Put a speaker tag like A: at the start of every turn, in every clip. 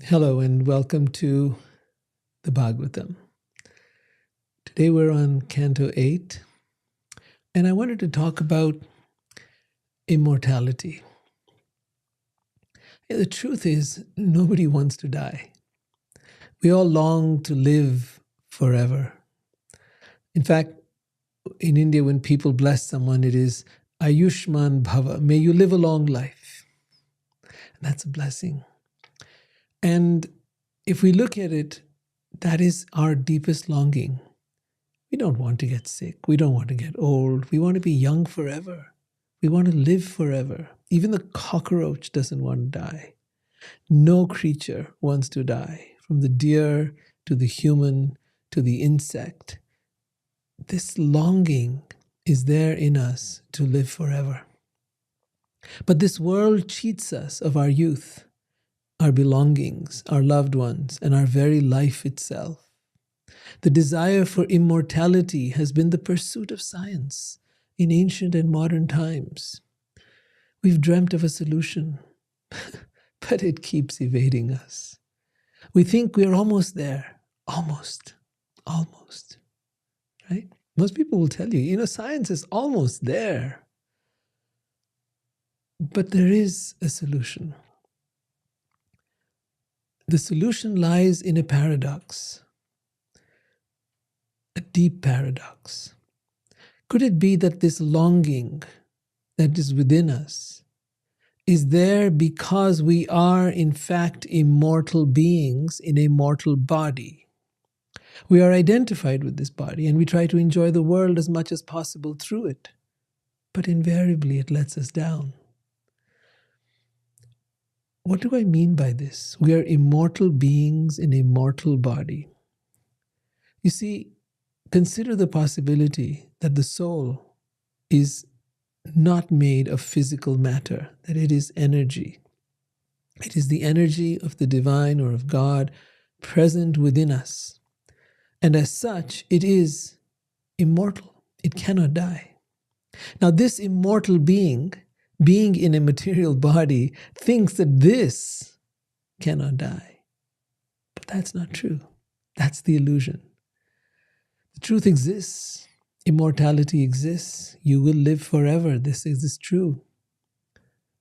A: Hello and welcome to the Bhagavatam. Today we're on Canto 8, and I wanted to talk about immortality. The truth is, nobody wants to die. We all long to live forever. In fact, in India, when people bless someone, it is Ayushman Bhava, may you live a long life. And that's a blessing. And if we look at it, that is our deepest longing. We don't want to get sick. We don't want to get old. We want to be young forever. We want to live forever. Even the cockroach doesn't want to die. No creature wants to die, from the deer to the human to the insect. This longing is there in us to live forever. But this world cheats us of our youth, our belongings, our loved ones, and our very life itself. The desire for immortality has been the pursuit of science in ancient and modern times. We've dreamt of a solution, but it keeps evading us. We think we're almost there. Almost. Right? Most people will tell you, science is almost there. But there is a solution. The solution lies in a paradox, a deep paradox. Could it be that this longing that is within us is there because we are in fact immortal beings in a mortal body? We are identified with this body and we try to enjoy the world as much as possible through it, but invariably it lets us down. What do I mean by this? We are immortal beings in a mortal body. You see, consider the possibility that the soul is not made of physical matter, that it is energy. It is the energy of the divine or of God present within us. And as such, it is immortal. It cannot die. Now, this immortal being in a material body, thinks that this cannot die. But that's not true. That's the illusion. The truth exists. Immortality exists. You will live forever. This is true.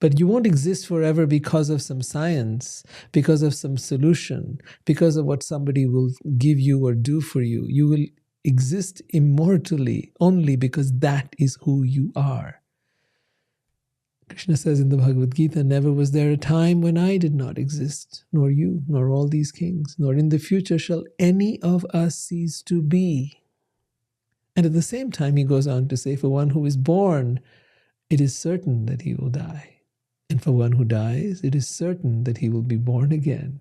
A: But you won't exist forever because of some science, because of some solution, because of what somebody will give you or do for you. You will exist immortally only because that is who you are. Krishna says in the Bhagavad Gita, never was there a time when I did not exist, nor you, nor all these kings, nor in the future shall any of us cease to be. And at the same time, he goes on to say, for one who is born, it is certain that he will die. And for one who dies, it is certain that he will be born again.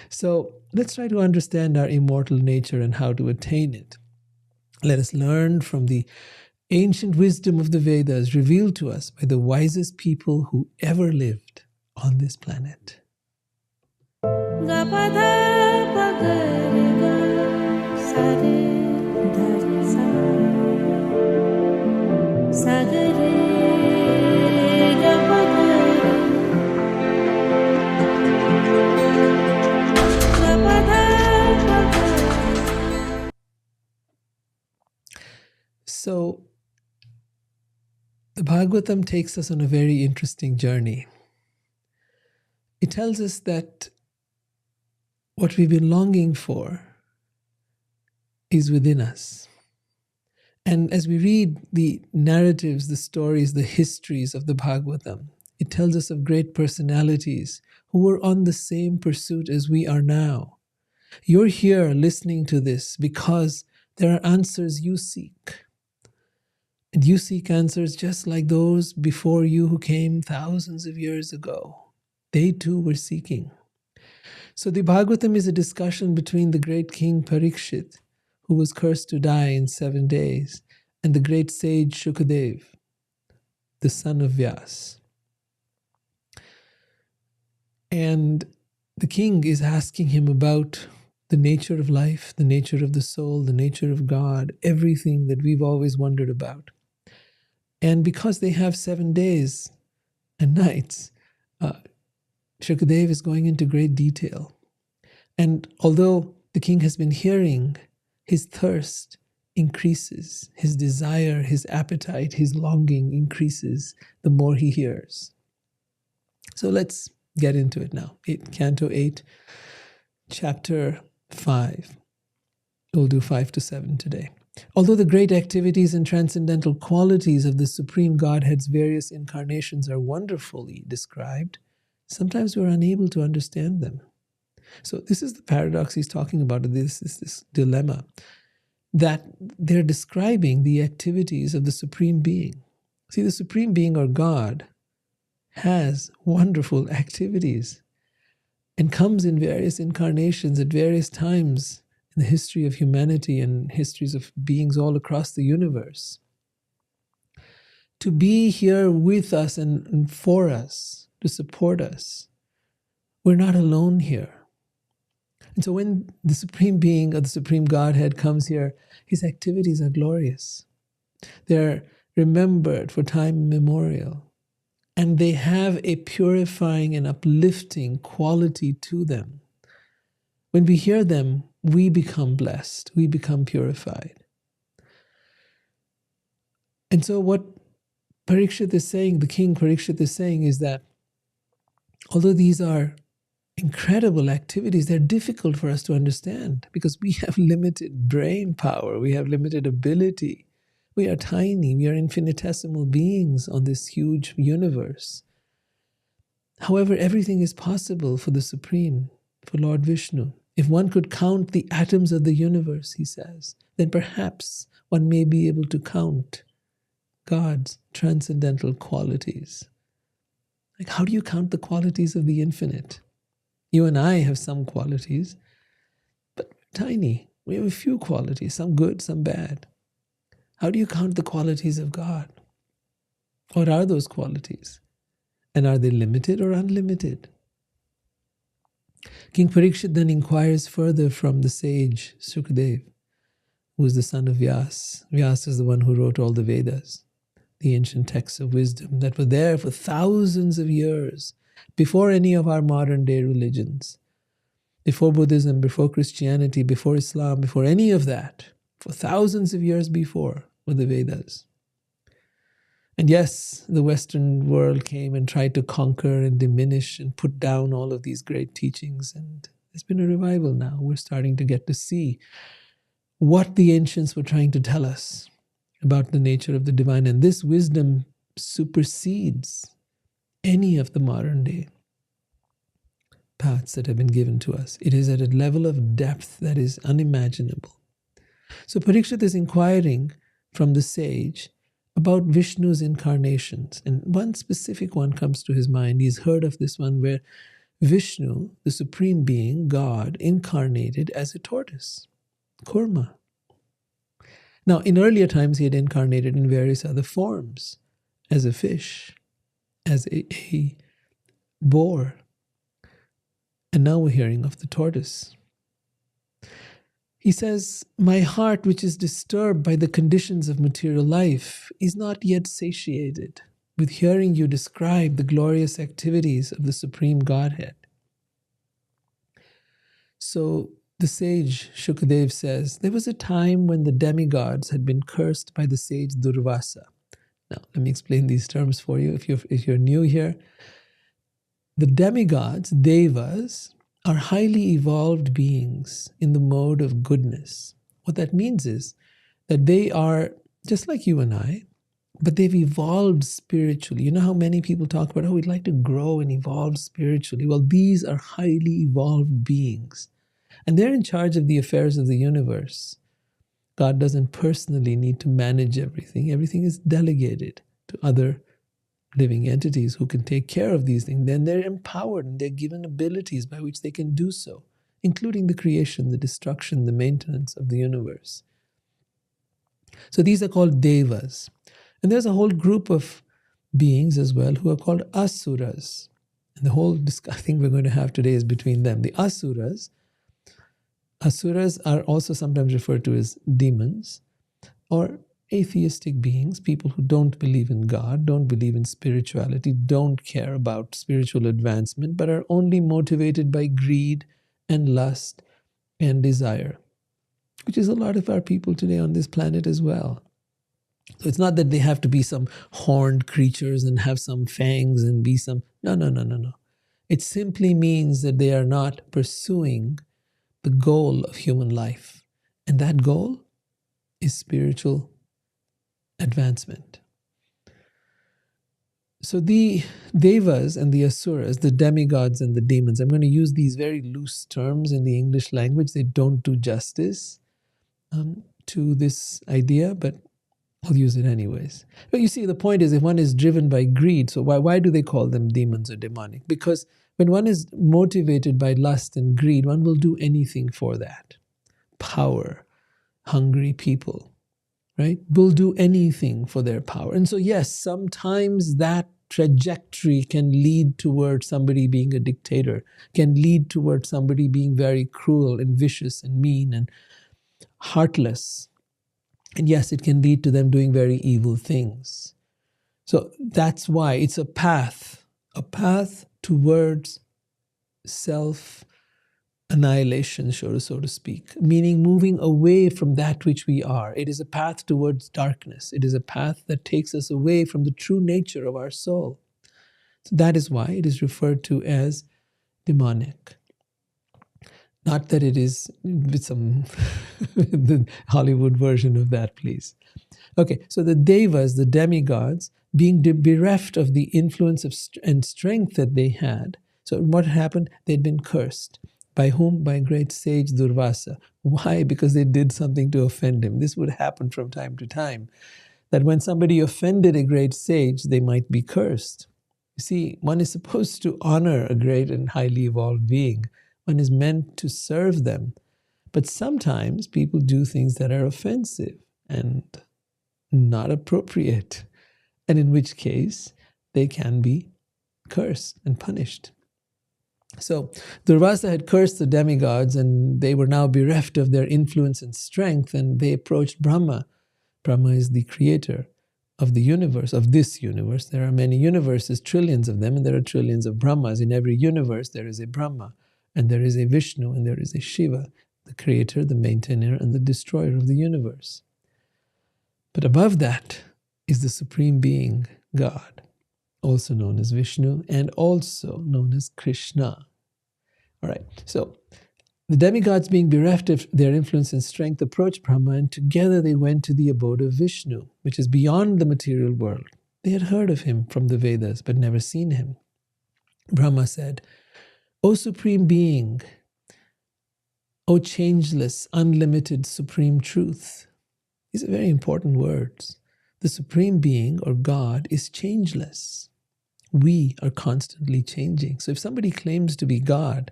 A: So let's try to understand our immortal nature and how to attain it. Let us learn from the ancient wisdom of the Vedas revealed to us by the wisest people who ever lived on this planet. So, the Bhagavatam takes us on a very interesting journey. It tells us that what we've been longing for is within us. And as we read the narratives, the stories, the histories of the Bhagavatam, it tells us of great personalities who were on the same pursuit as we are now. You're here listening to this because there are answers you seek. And you seek answers just like those before you who came thousands of years ago. They too were seeking. So the Bhagavatam is a discussion between the great king Parikshit, who was cursed to die in 7 days, and the great sage Shukadev, the son of Vyas. And the king is asking him about the nature of life, the nature of the soul, the nature of God, everything that we've always wondered about. And because they have 7 days and nights, Shukadeva is going into great detail. And although the king has been hearing, his thirst increases, his desire, his appetite, his longing increases the more he hears. So let's get into it now. Canto 8, chapter 5. We'll do 5 to 7 today. Although the great activities and transcendental qualities of the Supreme Godhead's various incarnations are wonderfully described, sometimes we're unable to understand them. So this is the paradox he's talking about, this dilemma, that they're describing the activities of the Supreme Being. See, the Supreme Being, or God, has wonderful activities and comes in various incarnations at various times in the history of humanity and histories of beings all across the universe, to be here with us and for us, to support us. We're not alone here. And so when the Supreme Being or the Supreme Godhead comes here, his activities are glorious. They're remembered for time immemorial. And they have a purifying and uplifting quality to them. When we hear them, we become blessed. We become purified. And so what Parikshit is saying, the king Parikshit is saying, is that although these are incredible activities, they're difficult for us to understand because we have limited brain power, we have limited ability. We are tiny, we are infinitesimal beings on this huge universe. However, everything is possible for the Supreme, for Lord Vishnu. If one could count the atoms of the universe, he says, then perhaps one may be able to count God's transcendental qualities. Like, how do you count the qualities of the infinite? You and I have some qualities, but we're tiny. We have a few qualities, some good, some bad. How do you count the qualities of God? What are those qualities? And are they limited or unlimited? King Parikshit then inquires further from the sage Sukadeva, who is the son of Vyas. Vyas is the one who wrote all the Vedas, the ancient texts of wisdom that were there for thousands of years, before any of our modern day religions, before Buddhism, before Christianity, before Islam, before any of that, for thousands of years before were the Vedas. And yes, the Western world came and tried to conquer and diminish and put down all of these great teachings. And there's been a revival now. We're starting to get to see what the ancients were trying to tell us about the nature of the divine. And this wisdom supersedes any of the modern day paths that have been given to us. It is at a level of depth that is unimaginable. So Parikshit is inquiring from the sage about Vishnu's incarnations. And one specific one comes to his mind. He's heard of this one where Vishnu, the Supreme Being, God, incarnated as a tortoise, Kurma. Now, in earlier times, he had incarnated in various other forms, as a fish, as a boar. And now we're hearing of the tortoise. He says, my heart, which is disturbed by the conditions of material life, is not yet satiated with hearing you describe the glorious activities of the Supreme Godhead. So the sage Shukadeva says, there was a time when the demigods had been cursed by the sage Durvasa. Now, let me explain these terms for you if you're new here. The demigods, devas, are highly evolved beings in the mode of goodness. What that means is that they are just like you and I, but they've evolved spiritually. You know how many people talk about, we'd like to grow and evolve spiritually. Well, these are highly evolved beings, and they're in charge of the affairs of the universe. God doesn't personally need to manage everything. Everything is delegated to other living entities who can take care of these things. Then they're empowered and they're given abilities by which they can do so, including the creation, the destruction, the maintenance of the universe. So these are called devas. And there's a whole group of beings as well who are called asuras. And the whole thing we're going to have today is between them. The asuras are also sometimes referred to as demons, or atheistic beings, people who don't believe in God, don't believe in spirituality, don't care about spiritual advancement, but are only motivated by greed and lust and desire, which is a lot of our people today on this planet as well. So it's not that they have to be some horned creatures and have some fangs and be some... No. It simply means that they are not pursuing the goal of human life. And that goal is spiritual advancement. So the devas and the asuras, the demigods and the demons, I'm going to use these very loose terms in the English language. They don't do justice to this idea, but I'll use it anyways. But you see, the point is, if one is driven by greed, so why do they call them demons or demonic? Because when one is motivated by lust and greed, one will do anything for that. Power, hungry people, right, will do anything for their power. And so yes, sometimes that trajectory can lead towards somebody being a dictator, can lead towards somebody being very cruel and vicious and mean and heartless. And yes, it can lead to them doing very evil things. So that's why it's a path towards self-annihilation, so to speak, meaning moving away from that which we are. It is a path towards darkness. It is a path that takes us away from the true nature of our soul. So that is why it is referred to as demonic. Not that it is with some the Hollywood version of that, please. Okay, so the devas, the demigods, being bereft of the influence and strength that they had. So what happened? They'd been cursed. By whom? By great sage Durvasa. Why? Because they did something to offend him. This would happen from time to time. That when somebody offended a great sage, they might be cursed. You see, one is supposed to honor a great and highly evolved being. One is meant to serve them. But sometimes people do things that are offensive and not appropriate, and in which case they can be cursed and punished. So Durvasa had cursed the demigods, and they were now bereft of their influence and strength, and they approached Brahma. Brahma is the creator of the universe, of this universe. There are many universes, trillions of them, and there are trillions of Brahmas. In every universe there is a Brahma, and there is a Vishnu, and there is a Shiva, the creator, the maintainer, and the destroyer of the universe. But above that is the supreme being, God, also known as Vishnu, and also known as Krishna. All right, so the demigods, being bereft of their influence and strength, approached Brahma, and together they went to the abode of Vishnu, which is beyond the material world. They had heard of him from the Vedas, but never seen him. Brahma said, O Supreme Being, O changeless, unlimited Supreme Truth. These are very important words. The Supreme Being, or God, is changeless. We are constantly changing. So if somebody claims to be God,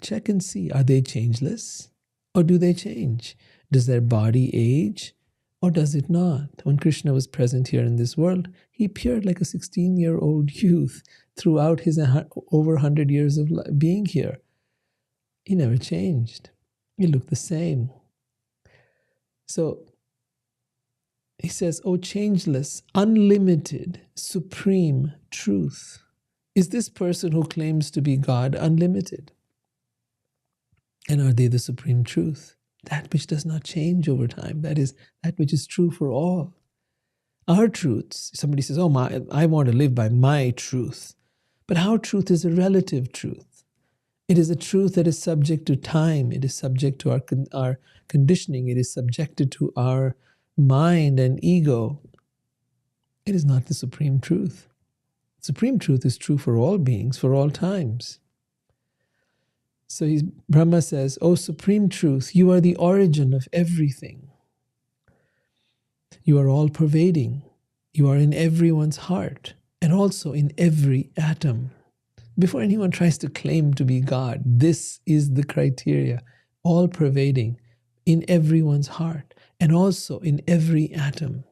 A: check and see, are they changeless or do they change? Does their body age or does it not? When Krishna was present here in this world, he appeared like a 16-year-old youth throughout his over 100 years of being here. He never changed. He looked the same. So he says, O changeless, unlimited, supreme truth. Is this person who claims to be God unlimited? And are they the supreme truth? That which does not change over time. That is that which is true for all. Our truths, somebody says, oh, I want to live by my truth. But our truth is a relative truth. It is a truth that is subject to time. It is subject to our conditioning. It is subjected to our mind and ego. It is not the supreme truth. Supreme truth is true for all beings, for all times. So Brahma says, O Supreme Truth, you are the origin of everything. You are all-pervading. You are in everyone's heart and also in every atom. Before anyone tries to claim to be God, this is the criteria. All-pervading, in everyone's heart and also in every atom.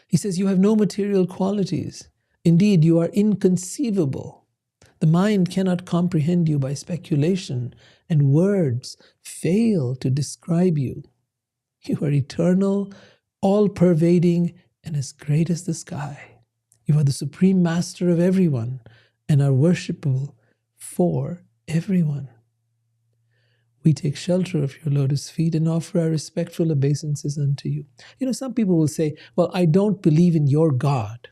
A: He says, you have no material qualities. Indeed, you are inconceivable. The mind cannot comprehend you by speculation, and words fail to describe you. You are eternal, all-pervading, and as great as the sky. You are the supreme master of everyone and are worshipable for everyone. We take shelter of your lotus feet and offer our respectful obeisances unto you. Some people will say, well, I don't believe in your God.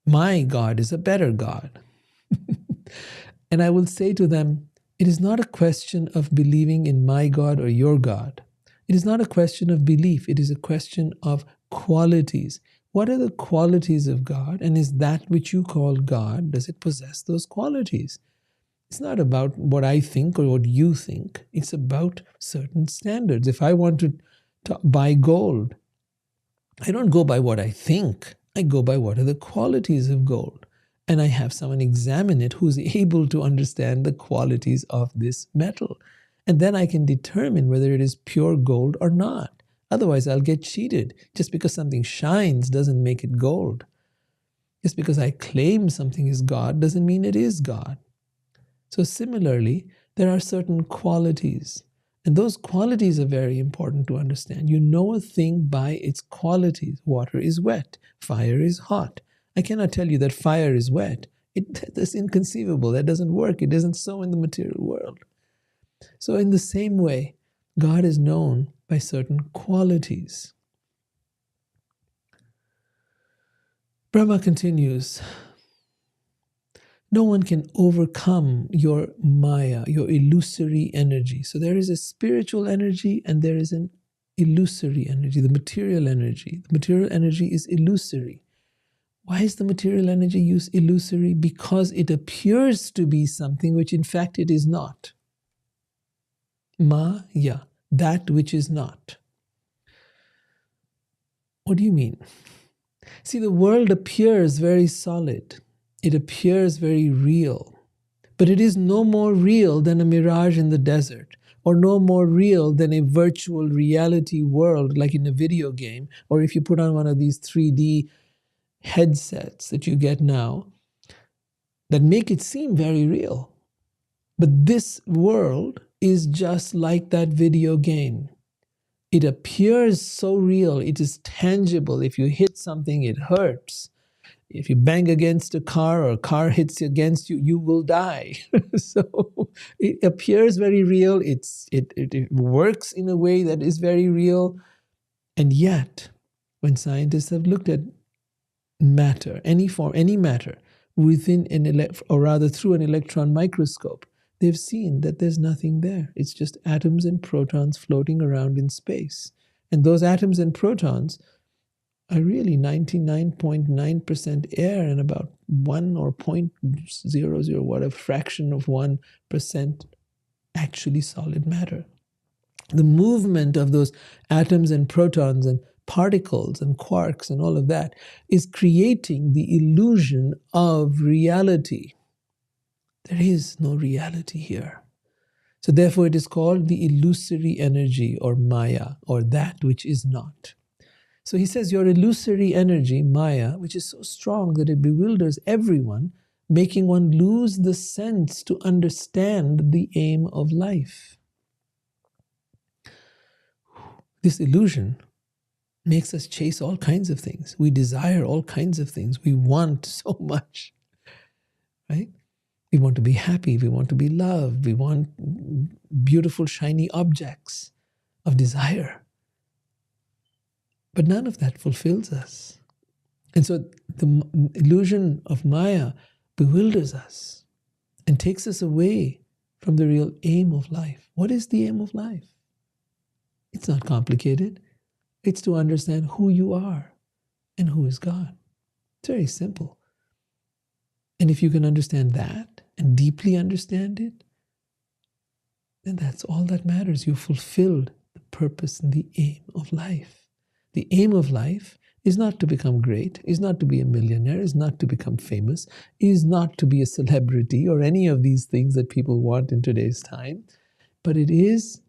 A: My God is a better God. And I will say to them, it is not a question of believing in my God or your God. It is not a question of belief. It is a question of qualities. What are the qualities of God? And is that which you call God, does it possess those qualities? It's not about what I think or what you think. It's about certain standards. If I want to buy gold, I don't go by what I think. I go by what are the qualities of gold. And I have someone examine it who's able to understand the qualities of this metal. And then I can determine whether it is pure gold or not. Otherwise, I'll get cheated. Just because something shines doesn't make it gold. Just because I claim something is God doesn't mean it is God. So similarly, there are certain qualities. And those qualities are very important to understand. You know a thing by its qualities. Water is wet. Fire is hot. I cannot tell you that fire is wet. That's inconceivable. That doesn't work. It isn't so in the material world. So in the same way, God is known by certain qualities. Brahma continues, no one can overcome your maya, your illusory energy. So there is a spiritual energy and there is an illusory energy, the material energy. The material energy is illusory. Why is the material energy used illusory? Because it appears to be something which in fact it is not. Maya, that which is not. What do you mean? See, the world appears very solid. It appears very real. But it is no more real than a mirage in the desert, or no more real than a virtual reality world like in a video game, or if you put on one of these 3D headsets that you get now that make it seem very real. But this world is just like that video game. It appears so real. It is tangible. If you hit something, it hurts. If you bang against a car or a car hits against you, you will die. So it appears very real. It works in a way that is very real. And yet, when scientists have looked at matter, any form, any matter, within or rather through an electron microscope, they've seen that there's nothing there. It's just atoms and protons floating around in space. And those atoms and protons are really 99.9% air and about 1 or 0.00, whatever fraction of 1% actually solid matter. The movement of those atoms and protons and particles and quarks and all of that is creating the illusion of reality. There is no reality here. So therefore it is called the illusory energy or maya, or that which is not. So he says your illusory energy, maya, which is so strong that it bewilders everyone, making one lose the sense to understand the aim of life. This illusion makes us chase all kinds of things. We desire all kinds of things. We want so much, right? We want to be happy. We want to be loved. We want beautiful, shiny objects of desire. But none of that fulfills us. And so the illusion of Maya bewilders us and takes us away from the real aim of life. What is the aim of life? It's not complicated. It's to understand who you are and who is God. It's very simple. And if you can understand that and deeply understand it, then that's all that matters. You fulfilled the purpose and the aim of life. The aim of life is not to become great, is not to be a millionaire, is not to become famous, is not to be a celebrity or any of these things that people want in today's time, but it is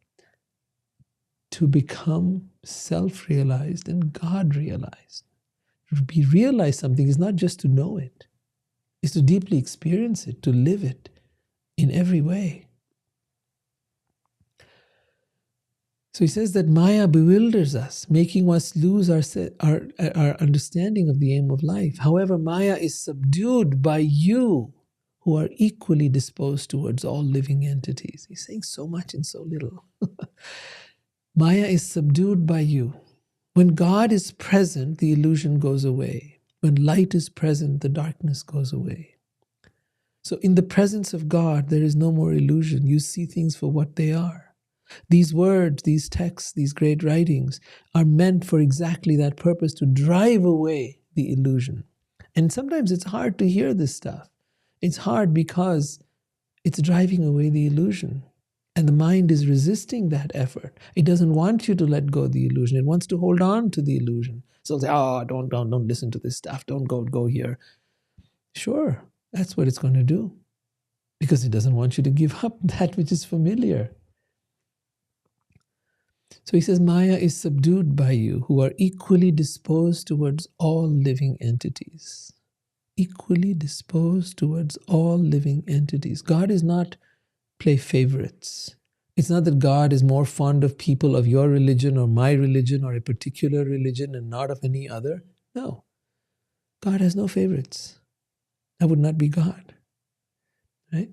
A: to become self-realized and God-realized. To be realized something is not just to know it, it's to deeply experience it, to live it in every way. So he says that Maya bewilders us, making us lose our understanding of the aim of life. However, Maya is subdued by you who are equally disposed towards all living entities. He's saying so much in so little. Maya is subdued by you. When God is present, the illusion goes away. When light is present, the darkness goes away. So in the presence of God, there is no more illusion. You see things for what they are. These words, these texts, these great writings are meant for exactly that purpose, to drive away the illusion. And sometimes it's hard to hear this stuff. It's hard because it's driving away the illusion. And the mind is resisting that effort. It doesn't want you to let go of the illusion. It wants to hold on to the illusion. So it'll say, oh, don't listen to this stuff. Don't go here. Sure, that's what it's going to do. Because it doesn't want you to give up that which is familiar. So he says, Maya is subdued by you who are equally disposed towards all living entities. Equally disposed towards all living entities. God is not play favorites. It's not that God is more fond of people of your religion or my religion or a particular religion and not of any other. No. God has no favorites. That would not be God. Right?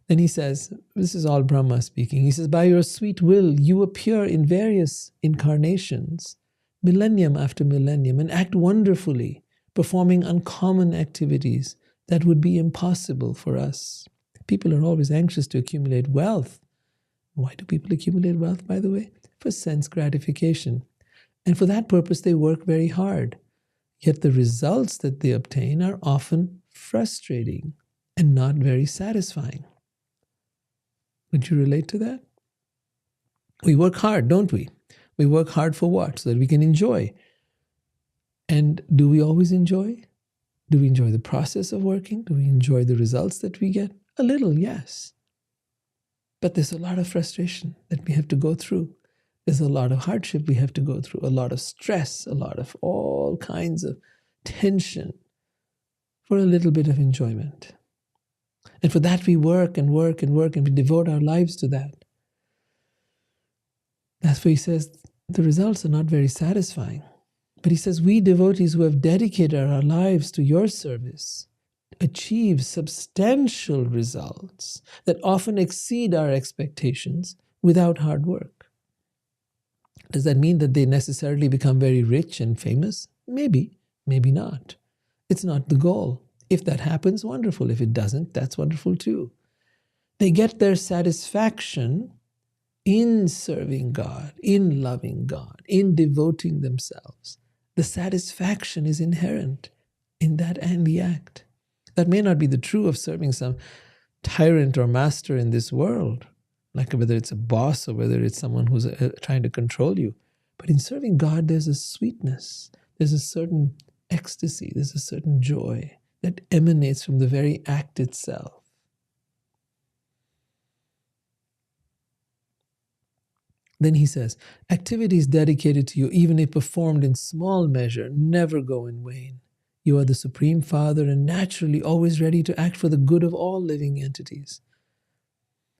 A: Then he says, this is all Brahma speaking. He says, by your sweet will, you appear in various incarnations, millennium after millennium, and act wonderfully, performing uncommon activities that would be impossible for us. People are always anxious to accumulate wealth. Why do people accumulate wealth, by the way? For sense gratification. And for that purpose, they work very hard. Yet the results that they obtain are often frustrating and not very satisfying. Would you relate to that? We work hard, don't we? We work hard for what? So that we can enjoy. And do we always enjoy? Do we enjoy the process of working? Do we enjoy the results that we get? A little, yes. But there's a lot of frustration that we have to go through. There's a lot of hardship we have to go through, a lot of stress, a lot of all kinds of tension for a little bit of enjoyment. And for that we work and work and work, and we devote our lives to that. That's why he says the results are not very satisfying. But he says we devotees who have dedicated our lives to your service achieve substantial results that often exceed our expectations without hard work. Does that mean that they necessarily become very rich and famous? Maybe, maybe not. It's not the goal. If that happens, wonderful. If it doesn't, that's wonderful too. They get their satisfaction in serving God, in loving God, in devoting themselves. The satisfaction is inherent in that and the act. That may not be the true of serving some tyrant or master in this world, like whether it's a boss or whether it's someone who's trying to control you. But in serving God, there's a sweetness, there's a certain ecstasy, there's a certain joy that emanates from the very act itself. Then he says, activities dedicated to you, even if performed in small measure, never go in vain. You are the Supreme Father and naturally always ready to act for the good of all living entities.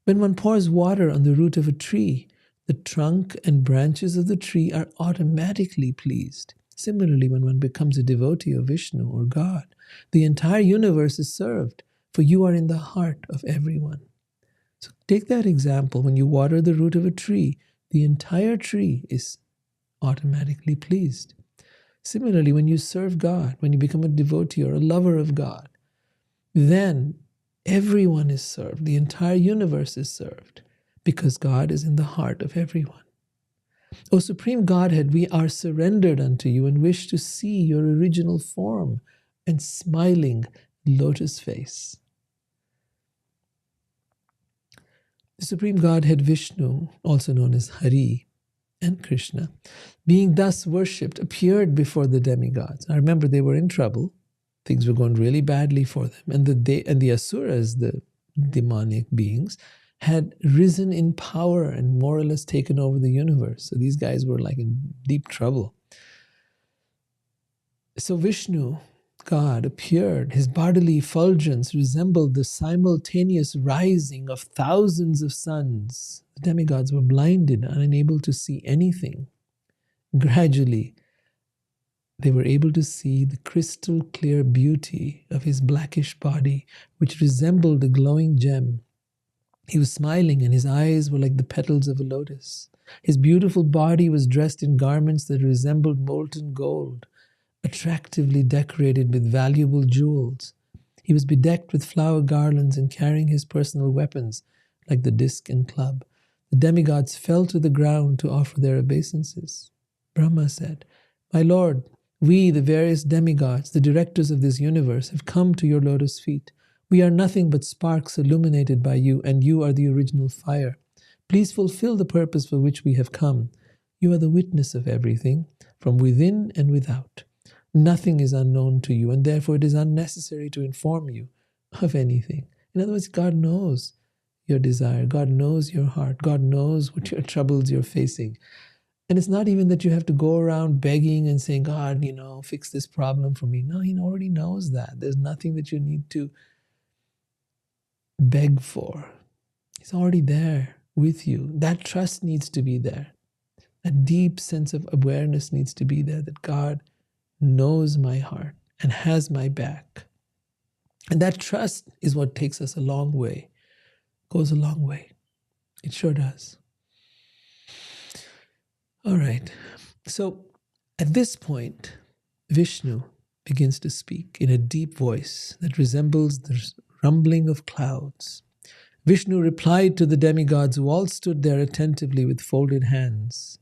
A: When one pours water on the root of a tree, the trunk and branches of the tree are automatically pleased. Similarly, when one becomes a devotee of Vishnu or God, the entire universe is served, for you are in the heart of everyone. So take that example. When you water the root of a tree, the entire tree is automatically pleased. Similarly, when you serve God, when you become a devotee or a lover of God, then everyone is served. The entire universe is served because God is in the heart of everyone. O Supreme Godhead, we are surrendered unto you and wish to see your original form and smiling lotus face. The Supreme Godhead Vishnu, also known as Hari and Krishna, being thus worshipped, appeared before the demigods. Now remember, they were in trouble. Things were going really badly for them. And the asuras, the demonic beings, had risen in power and more or less taken over the universe. So these guys were like in deep trouble. So Vishnu God appeared. His bodily effulgence resembled the simultaneous rising of thousands of suns. The demigods were blinded and unable to see anything. Gradually, they were able to see the crystal clear beauty of his blackish body, which resembled a glowing gem. He was smiling, and his eyes were like the petals of a lotus. His beautiful body was dressed in garments that resembled molten gold, attractively decorated with valuable jewels. He was bedecked with flower garlands and carrying his personal weapons, like the disc and club. The demigods fell to the ground to offer their obeisances. Brahma said, "My lord, we, the various demigods, the directors of this universe, have come to your lotus feet. We are nothing but sparks illuminated by you, and you are the original fire. Please fulfill the purpose for which we have come. You are the witness of everything, from within and without. Nothing is unknown to you, and therefore it is unnecessary to inform you of anything." In other words, God knows your desire. God knows your heart. God knows what your troubles you're facing. And it's not even that you have to go around begging and saying, "God, fix this problem for me." No, He already knows that. There's nothing that you need to beg for. He's already there with you. That trust needs to be there. A deep sense of awareness needs to be there that God knows my heart and has my back. And that trust is what takes us a long way, goes a long way. It sure does. All right. So at this point, Vishnu begins to speak in a deep voice that resembles the rumbling of clouds. Vishnu replied to the demigods who all stood there attentively with folded hands.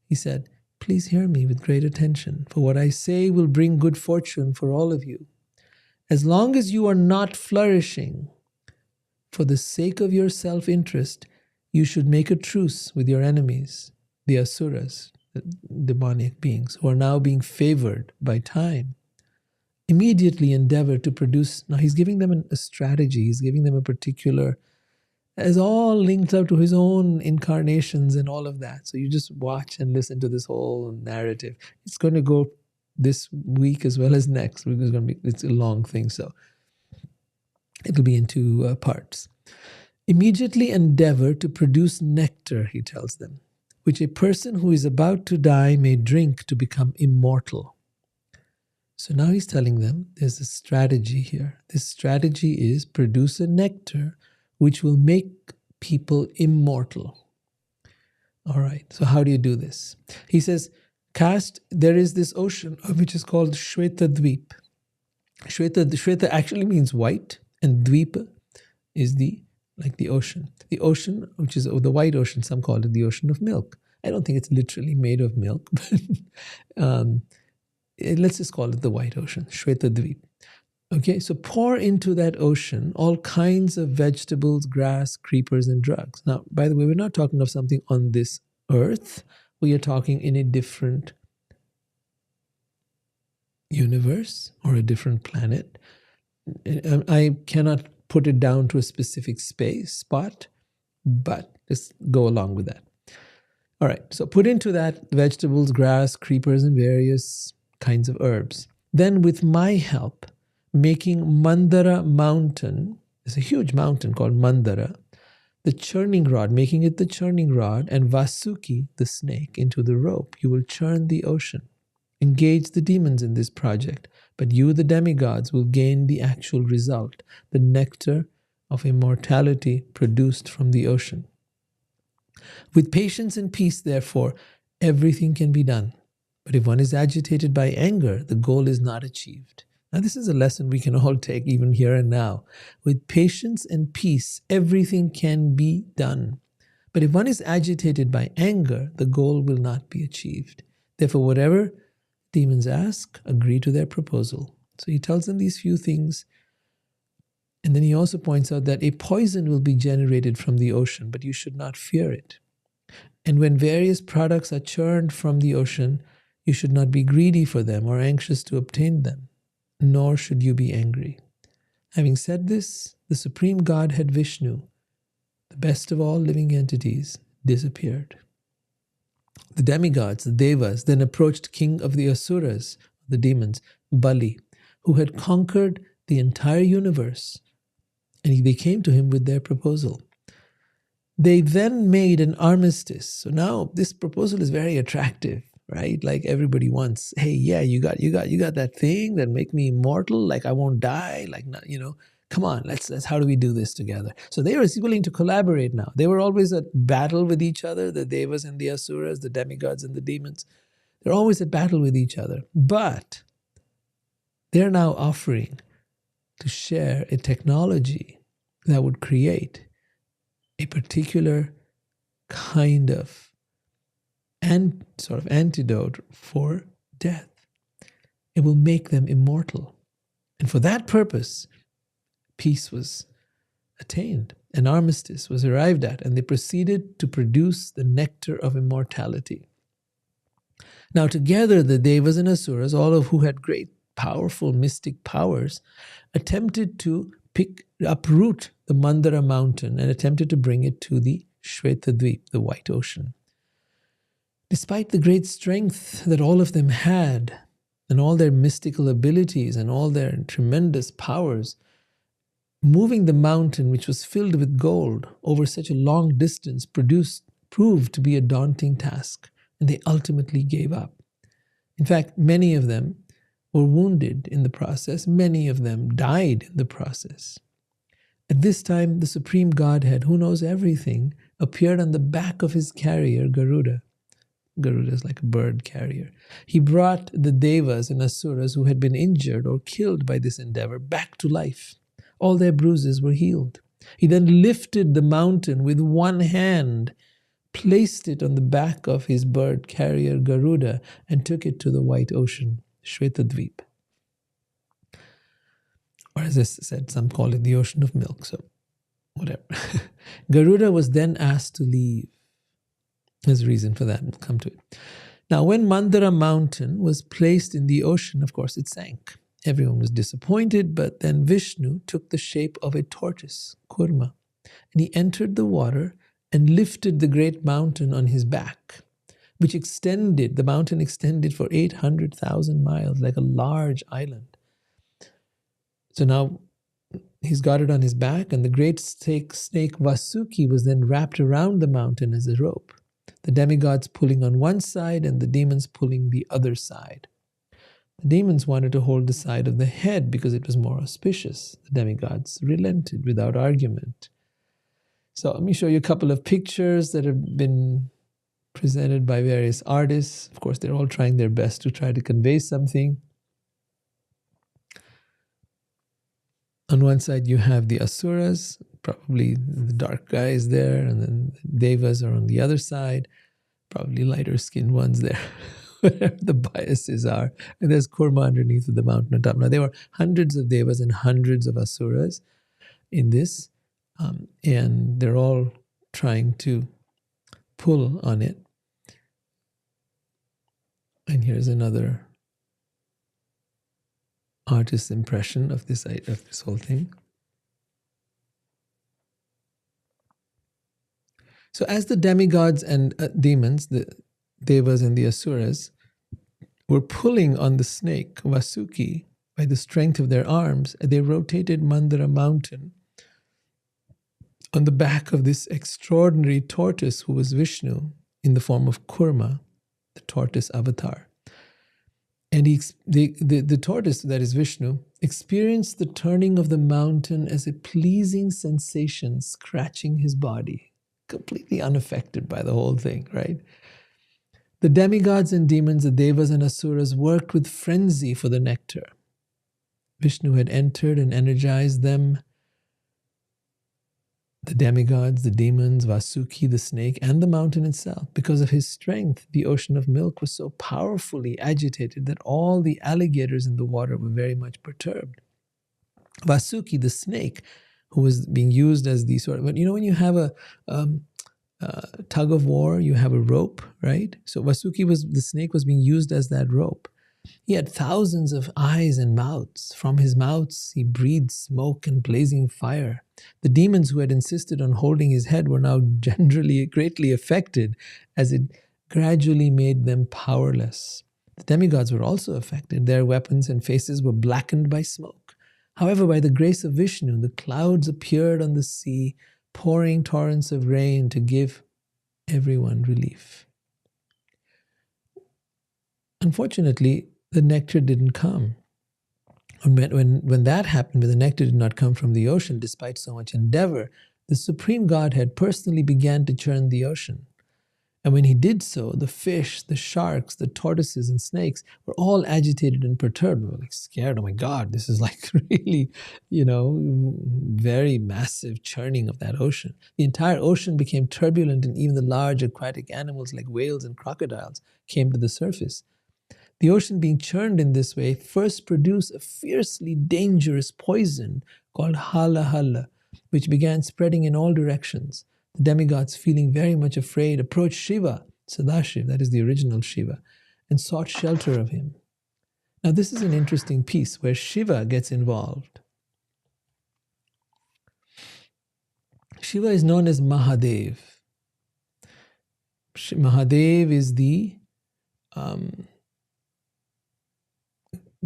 A: He said, "Please hear me with great attention, for what I say will bring good fortune for all of you. As long as you are not flourishing, for the sake of your self-interest, you should make a truce with your enemies, the asuras, the demonic beings, who are now being favored by time. Immediately endeavor to produce..." Now he's giving them a strategy, he's giving them a particular, it's all linked up to his own incarnations and all of that. So you just watch and listen to this whole narrative. It's going to go this week as well as next. It's a long thing, so it'll be in two parts. Immediately endeavor to produce nectar, he tells them, which a person who is about to die may drink to become immortal. So now he's telling them there's a strategy here. This strategy is produce a nectar which will make people immortal. All right, so how do you do this? He says, there is this ocean which is called Shweta Dweep. Shweta actually means white, and Dweep is the ocean. The ocean, which is the white ocean, some call it the ocean of milk. I don't think it's literally made of milk, but let's just call it the white ocean, Shweta Dweep. Okay, so pour into that ocean all kinds of vegetables, grass, creepers, and drugs. Now, by the way, we're not talking of something on this earth. We are talking in a different universe or a different planet. I cannot put it down to a specific spot, but just go along with that. All right, so put into that vegetables, grass, creepers, and various kinds of herbs. Then with my help, making Mandara mountain, there's a huge mountain called Mandara, the churning rod, making it the churning rod, and Vasuki, the snake, into the rope. You will churn the ocean. Engage the demons in this project, but you, the demigods, will gain the actual result, the nectar of immortality produced from the ocean. With patience and peace, therefore, everything can be done. But if one is agitated by anger, the goal is not achieved. Now, this is a lesson we can all take even here and now. With patience and peace, everything can be done. But if one is agitated by anger, the goal will not be achieved. Therefore, whatever demons ask, agree to their proposal. So he tells them these few things. And then he also points out that a poison will be generated from the ocean, but you should not fear it. And when various products are churned from the ocean, you should not be greedy for them or anxious to obtain them, nor should you be angry. Having said this, the Supreme Godhead Vishnu, the best of all living entities, disappeared. The demigods, the devas, then approached king of the asuras, the demons, Bali, who had conquered the entire universe, and they came to him with their proposal. They then made an armistice. So now this proposal is very attractive, right? Like everybody wants, hey, yeah, you got that thing that make me immortal, like I won't die, like, come on, let's how do we do this together? So they were willing to collaborate now. They were always at battle with each other, the devas and the asuras, the demigods and the demons. They're always at battle with each other. But they're now offering to share a technology that would create a particular kind of sort of antidote for death. It will make them immortal. And for that purpose, peace was attained. An armistice was arrived at, and they proceeded to produce the nectar of immortality. Now together the devas and asuras, all of who had great powerful mystic powers, attempted to uproot the Mandara mountain and attempted to bring it to the Shvetadvip, the White Ocean. Despite the great strength that all of them had, and all their mystical abilities and all their tremendous powers, moving the mountain, which was filled with gold, over such a long distance proved to be a daunting task, and they ultimately gave up. In fact, many of them were wounded in the process. Many of them died in the process. At this time, the Supreme Godhead, who knows everything, appeared on the back of his carrier, Garuda. Garuda is like a bird carrier. He brought the devas and asuras who had been injured or killed by this endeavor back to life. All their bruises were healed. He then lifted the mountain with one hand, placed it on the back of his bird carrier Garuda, and took it to the White Ocean, Shvetadvip. Or as I said, some call it the ocean of milk, so whatever. Garuda was then asked to leave. There's a reason for that, we'll come to it. Now, when Mandara mountain was placed in the ocean, of course, it sank. Everyone was disappointed, but then Vishnu took the shape of a tortoise, Kurma, and he entered the water and lifted the great mountain on his back, which extended, the mountain extended for 800,000 miles, like a large island. So now he's got it on his back, and the great snake Vasuki was then wrapped around the mountain as a rope. The demigods pulling on one side and the demons pulling the other side. The demons wanted to hold the side of the head because it was more auspicious. The demigods relented without argument. So let me show you a couple of pictures that have been presented by various artists. Of course, they're all trying their best to try to convey something. On one side, you have the asuras, probably the dark guys there, and then the devas are on the other side, probably lighter-skinned ones there, whatever the biases are. And there's Kurma underneath of the mountain on top. Now, there were hundreds of devas and hundreds of asuras in this, and they're all trying to pull on it. And here's another artist's impression of this whole thing. So as the demigods and demons, the devas and the asuras, were pulling on the snake, Vasuki, by the strength of their arms, they rotated Mandara mountain on the back of this extraordinary tortoise who was Vishnu in the form of Kurma, the tortoise avatar. And the tortoise, that is Vishnu, experienced the turning of the mountain as a pleasing sensation scratching his body, completely unaffected by the whole thing, right? The demigods and demons, the devas and asuras, worked with frenzy for the nectar. Vishnu had entered and energized them. The demigods, the demons, Vasuki, the snake, and the mountain itself. Because of his strength, the ocean of milk was so powerfully agitated that all the alligators in the water were very much perturbed. Vasuki, the snake, who was being used as the sort of, when you have a tug of war, you have a rope, right? So Vasuki the snake was being used as that rope. He had thousands of eyes and mouths. From his mouths, he breathed smoke and blazing fire. The demons who had insisted on holding his head were now greatly affected, as it gradually made them powerless. The demigods were also affected. Their weapons and faces were blackened by smoke. However, by the grace of Vishnu, the clouds appeared on the sea, pouring torrents of rain to give everyone relief. Unfortunately, the nectar didn't come. When that happened, when the nectar did not come from the ocean, despite so much endeavor, the Supreme Godhead personally began to churn the ocean. And when he did so, the fish, the sharks, the tortoises, and snakes were all agitated and perturbed. They were like scared. Oh my God, this is like really, very massive churning of that ocean. The entire ocean became turbulent, and even the large aquatic animals like whales and crocodiles came to the surface. The ocean being churned in this way first produced a fiercely dangerous poison called hala hala, which began spreading in all directions. The demigods, feeling very much afraid, approached Shiva, Sadashiv, that is the original Shiva, and sought shelter of him. Now this is an interesting piece where Shiva gets involved. Shiva is known as Mahadev. Mahadev is the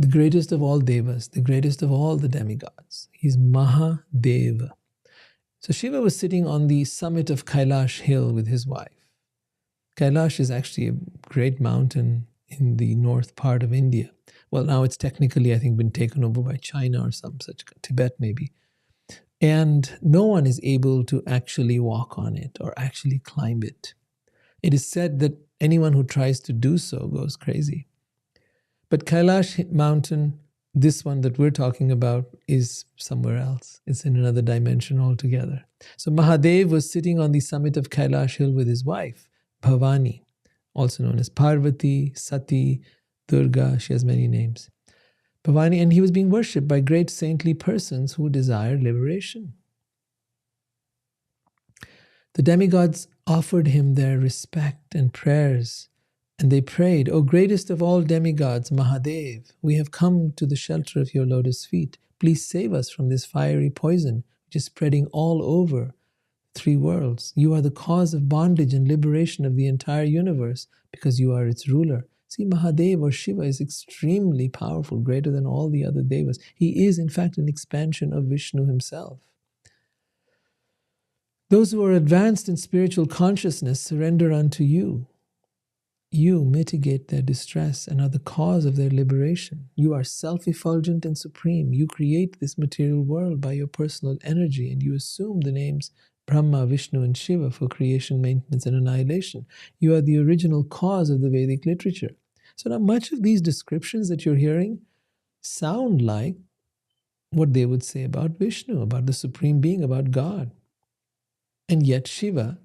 A: greatest of all devas, the greatest of all the demigods. He's Mahadeva. So Shiva was sitting on the summit of Kailash hill with his wife. Kailash is actually a great mountain in the north part of India. Well, now it's technically, I think, been taken over by China or some such, Tibet maybe. And no one is able to actually walk on it or actually climb it. It is said that anyone who tries to do so goes crazy. But Kailash mountain, this one that we're talking about, is somewhere else. It's in another dimension altogether. So Mahadev was sitting on the summit of Kailash hill with his wife, Bhavani, also known as Parvati, Sati, Durga. She has many names. Bhavani, and he was being worshipped by great saintly persons who desired liberation. The demigods offered him their respect and prayers, and they prayed, "O greatest of all demigods, Mahadev, we have come to the shelter of your lotus feet. Please save us from this fiery poison which is spreading all over 3 worlds. You are the cause of bondage and liberation of the entire universe because you are its ruler." See, Mahadev or Shiva is extremely powerful, greater than all the other devas. He is, in fact, an expansion of Vishnu himself. Those who are advanced in spiritual consciousness surrender unto you. You mitigate their distress and are the cause of their liberation. You are self-effulgent and supreme. You create this material world by your personal energy, and you assume the names Brahma, Vishnu, and Shiva for creation, maintenance, and annihilation. You are the original cause of the Vedic literature. So now much of these descriptions that you're hearing sound like what they would say about Vishnu, about the Supreme Being, about God. And yet Shiva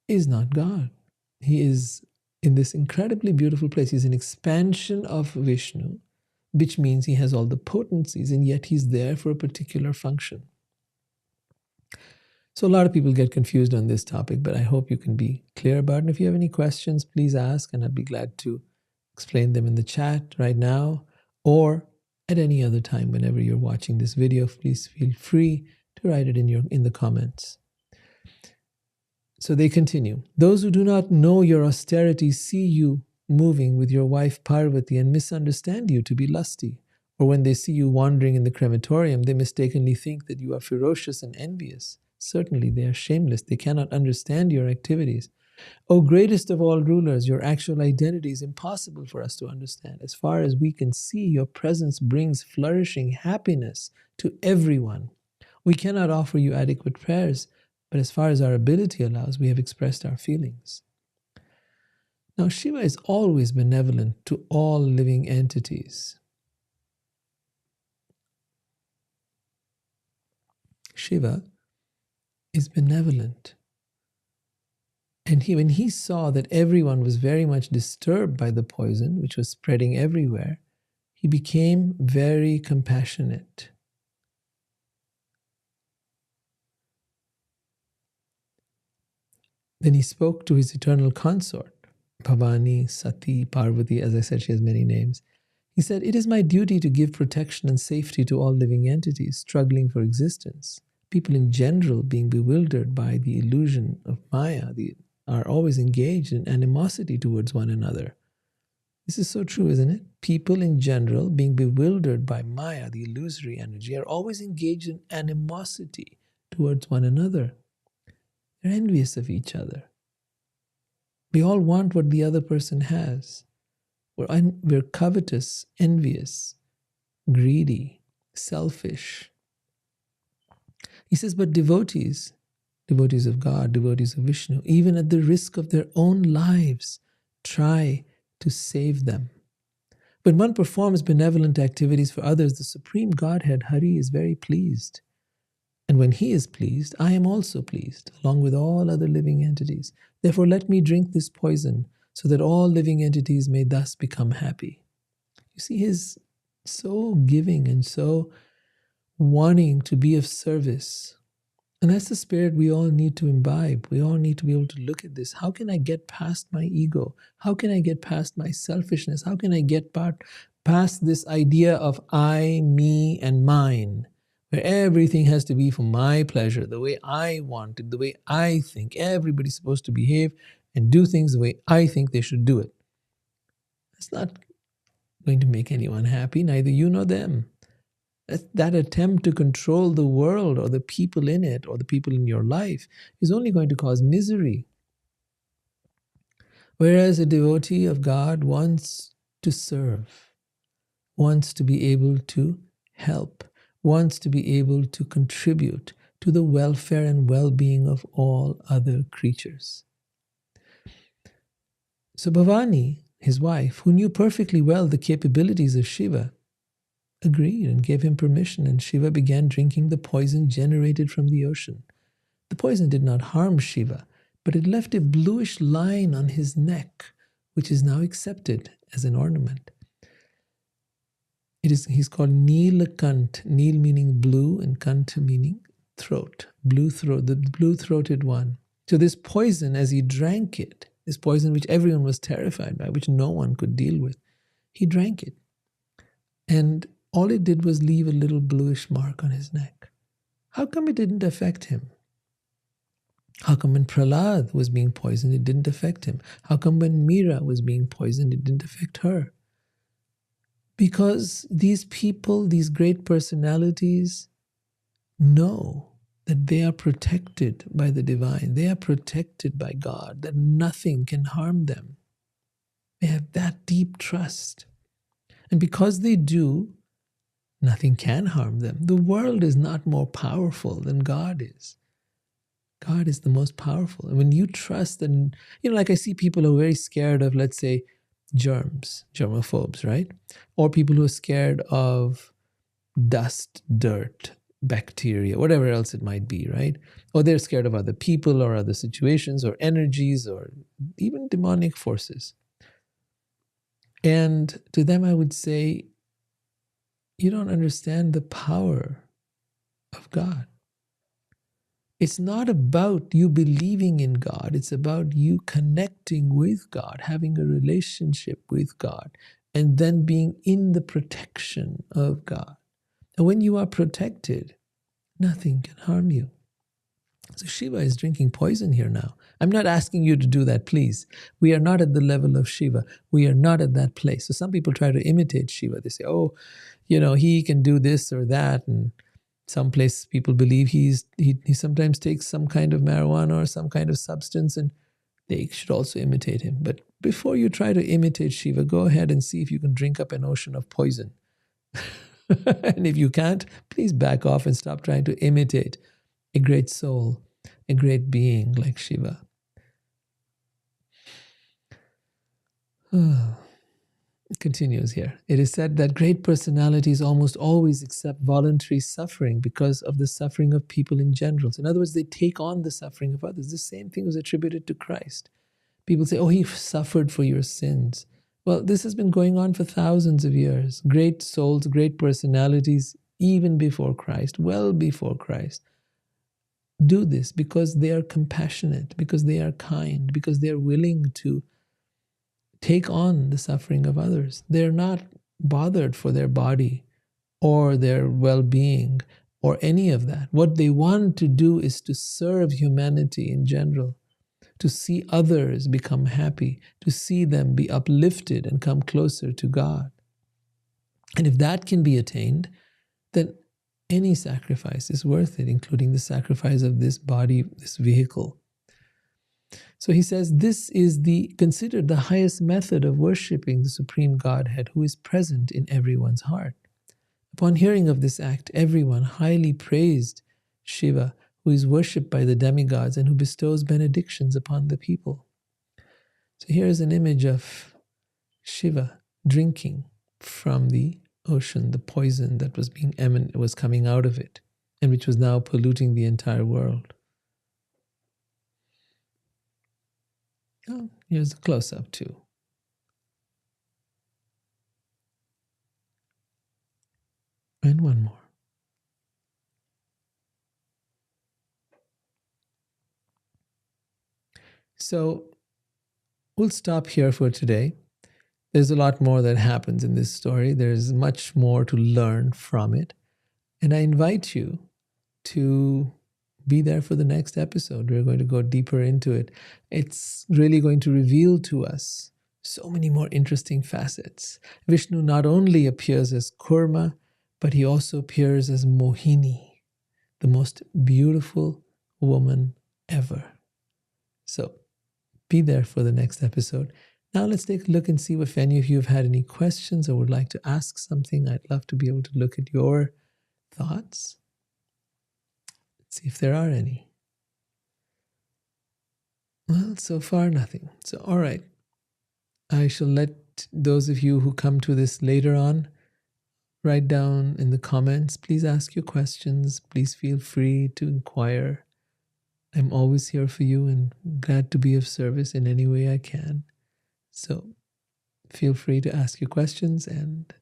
A: is not God. He is in this incredibly beautiful place. He's an expansion of Vishnu, which means he has all the potencies, and yet he's there for a particular function. So a lot of people get confused on this topic, but I hope you can be clear about it. And if you have any questions, please ask, and I'd be glad to explain them in the chat right now or at any other time whenever you're watching this video. Please feel free to write it in the comments. So they continue. Those who do not know your austerity see you moving with your wife Parvati and misunderstand you to be lusty. Or when they see you wandering in the crematorium, they mistakenly think that you are ferocious and envious. Certainly they are shameless. They cannot understand your activities. O greatest of all rulers, your actual identity is impossible for us to understand. As far as we can see, your presence brings flourishing happiness to everyone. We cannot offer you adequate prayers, but as far as our ability allows, we have expressed our feelings. Now, Shiva is always benevolent to all living entities. Shiva is benevolent. And when he saw that everyone was very much disturbed by the poison, which was spreading everywhere, he became very compassionate. Then he spoke to his eternal consort, Bhavani, Sati, Parvati. As I said, she has many names. He said, "It is my duty to give protection and safety to all living entities struggling for existence. People in general, being bewildered by the illusion of Maya, are always engaged in animosity towards one another. This is so true, isn't it? People in general, being bewildered by Maya, the illusory energy, are always engaged in animosity towards one another. They're envious of each other. We all want what the other person has. We're covetous, envious, greedy, selfish. He says, but devotees of God, devotees of Vishnu, even at the risk of their own lives, try to save them. When one performs benevolent activities for others, the Supreme Godhead, Hari, is very pleased. And when he is pleased, I am also pleased, along with all other living entities. Therefore, let me drink this poison, so that all living entities may thus become happy. You see, he's so giving and so wanting to be of service. And that's the spirit we all need to imbibe. We all need to be able to look at this. How can I get past my ego? How can I get past my selfishness? How can I get past this idea of I, me, and mine, where everything has to be for my pleasure, the way I want it, the way I think. Everybody's supposed to behave and do things the way I think they should do it. That's not going to make anyone happy, neither you nor them. That attempt to control the world or the people in it or the people in your life is only going to cause misery. Whereas a devotee of God wants to serve, wants to be able to help, wants to be able to contribute to the welfare and well-being of all other creatures. So Bhavani, his wife, who knew perfectly well the capabilities of Shiva, agreed and gave him permission, and Shiva began drinking the poison generated from the ocean. The poison did not harm Shiva, but it left a bluish line on his neck, which is now accepted as an ornament. He's called Nilakant, Nil meaning blue and Kanta meaning throat, blue throat, the blue-throated one. So this poison, as he drank it, this poison which everyone was terrified by, which no one could deal with, he drank it. And all it did was leave a little bluish mark on his neck. How come it didn't affect him? How come when Prahlad was being poisoned, it didn't affect him? How come when Meera was being poisoned, it didn't affect her? Because these people, these great personalities, know that they are protected by the divine. They are protected by God, that nothing can harm them. They have that deep trust. And because they do, nothing can harm them. The world is not more powerful than God is. God is the most powerful. And when you trust, and like I see people who are very scared of, let's say, germs, germophobes, right? Or people who are scared of dust, dirt, bacteria, whatever else it might be, right? Or they're scared of other people or other situations or energies or even demonic forces. And to them I would say, you don't understand the power of God. It's not about you believing in God. It's about you connecting with God, having a relationship with God, and then being in the protection of God. And when you are protected, nothing can harm you. So Shiva is drinking poison here now. I'm not asking you to do that, please. We are not at the level of Shiva. We are not at that place. So some people try to imitate Shiva. They say, oh, he can do this or that. And some place people believe he sometimes takes some kind of marijuana or some kind of substance, and they should also imitate him. But before you try to imitate Shiva, go ahead and see if you can drink up an ocean of poison. And if you can't, please back off and stop trying to imitate a great soul, a great being like Shiva. It continues here. It is said that great personalities almost always accept voluntary suffering because of the suffering of people in general. So in other words, they take on the suffering of others. The same thing was attributed to Christ. People say, oh, he suffered for your sins. Well, this has been going on for thousands of years. Great souls, great personalities, even before Christ, well before Christ, do this because they are compassionate, because they are kind, because they are willing to take on the suffering of others. They're not bothered for their body or their well-being or any of that. What they want to do is to serve humanity in general, to see others become happy, to see them be uplifted and come closer to God. And if that can be attained, then any sacrifice is worth it, including the sacrifice of this body, this vehicle. So he says, this is considered the highest method of worshipping the Supreme Godhead who is present in everyone's heart. Upon hearing of this act, everyone highly praised Shiva, who is worshipped by the demigods and who bestows benedictions upon the people. So here is an image of Shiva drinking from the ocean, the poison that was coming out of it, and which was now polluting the entire world. Oh, here's a close-up too. And one more. So we'll stop here for today. There's a lot more that happens in this story. There's much more to learn from it. And I invite you to be there for the next episode. We're going to go deeper into it. It's really going to reveal to us so many more interesting facets. Vishnu not only appears as Kurma, but he also appears as Mohini, the most beautiful woman ever. So be there for the next episode. Now let's take a look and see if any of you have had any questions or would like to ask something. I'd love to be able to look at your thoughts. Let's see if there are any. Well, so far nothing. So, all right. I shall let those of you who come to this later on write down in the comments. Please ask your questions. Please feel free to inquire. I'm always here for you and glad to be of service in any way I can. So feel free to ask your questions, and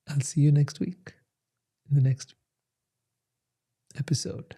A: I'll see you next week in the next episode.